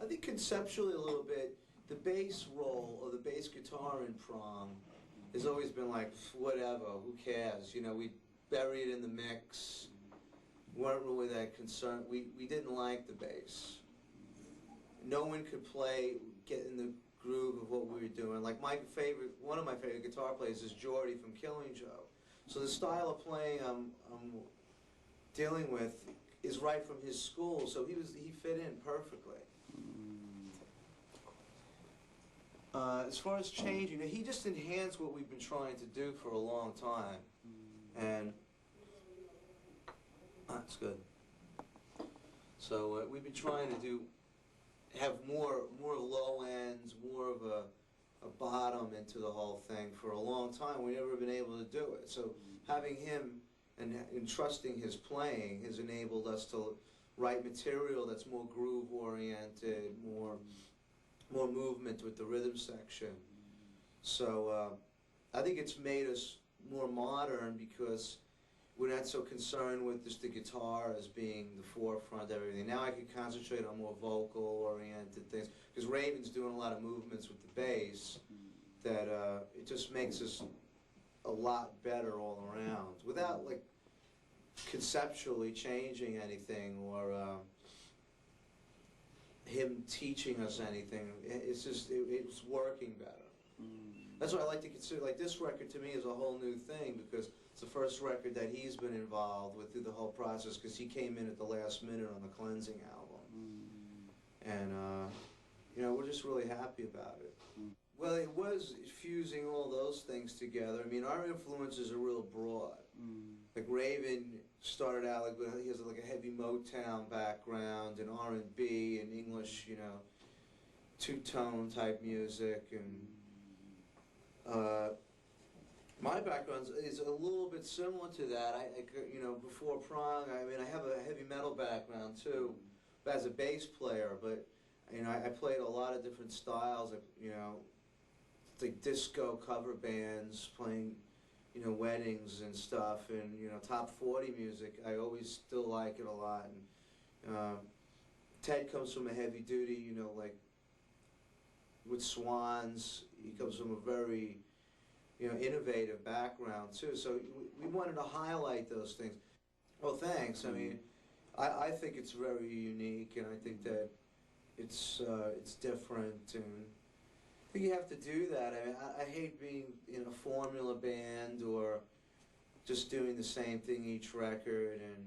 I think conceptually a little bit, the bass role or the bass guitar in Prong has always been like, whatever, who cares? You know, we bury it in the mix, weren't really that concerned. We didn't like the bass. No one could play, get in the groove of what we were doing. Like one of my favorite guitar players is Geordie from Killing Joe. So the style of playing I'm dealing with is right from his school, so he fit in perfectly. As far as changing, he just enhanced what we've been trying to do for a long time, and that's good. So we've been trying to have more low ends, more of a bottom into the whole thing for a long time. We've never been able to do it. So having him and trusting his playing has enabled us to write material that's more groove oriented, more movement with the rhythm section. So I think it's made us more modern because we're not so concerned with just the guitar as being the forefront of everything. Now I can concentrate on more vocal oriented things because Raven's doing a lot of movements with the bass that it just makes us a lot better all around without like conceptually changing anything or him teaching us anything. It's just it's working better. That's why I like to consider, like, this record to me is a whole new thing because it's the first record that he's been involved with through the whole process because he came in at the last minute on the Cleansing album. And you know, we're just really happy about it. Well, it was fusing all those things together. I mean, our influences are real broad. Like Raven started out like he has like a heavy Motown background and R&B and English, you know, two-tone type music, and my background is a little bit similar to that. You know, before Prong, I mean, I have a heavy metal background too, as a bass player. But you know, I played a lot of different styles. You know, like disco cover bands, playing, you know, weddings and stuff, and you know, top 40 music. I always still like it a lot. And Ted comes from a heavy duty, you know, like with Swans. He comes from a very, you know, innovative background too. So we wanted to highlight those things. Well, thanks. I mean, I think it's very unique, and I think that it's different, and I think you have to do that. I mean, I hate being in a formula band or just doing the same thing each record, and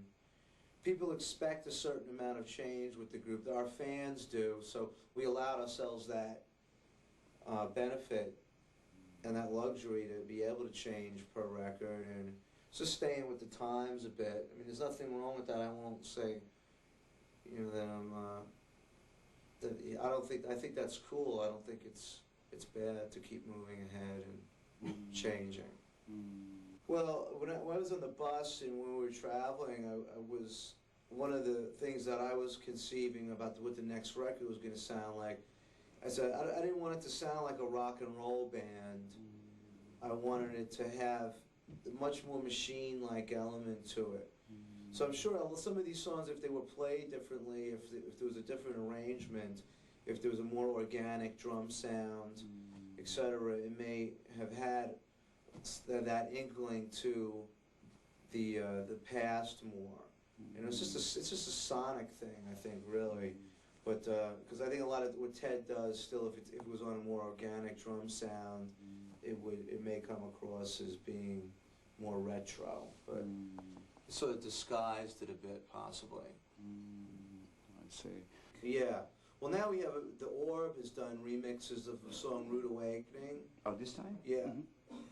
people expect a certain amount of change with the group. Our fans do, so we allowed ourselves that benefit and that luxury to be able to change per record and just staying with the times a bit. I mean, there's nothing wrong with that. I won't say, you know, that I'm. I think that's cool. I don't think it's bad to keep moving ahead and changing. Well, when I was on the bus and when we were traveling, I was one of the things that I was conceiving about what the next record was going to sound like. I said I didn't want it to sound like a rock and roll band. I wanted it to have a much more machine-like element to it. So I'm sure some of these songs, if they were played differently, if there was a different arrangement, if there was a more organic drum sound, etc., it may have had that inkling to the past more. You know, it's just a sonic thing, I think, really. But because I think a lot of what Ted does still, if it was on a more organic drum sound, it may come across as being more retro, but sort of disguised it a bit, possibly. I see. Yeah. Well, now we have the Orb has done remixes of the song "Rude Awakening." Oh, this time? Yeah.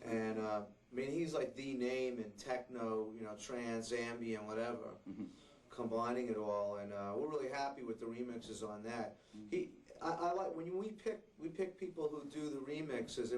And I mean, he's like the name in techno, you know, trance, ambient, whatever. Combining it all, and we're really happy with the remixes on that. I like when we pick people who do the remixes.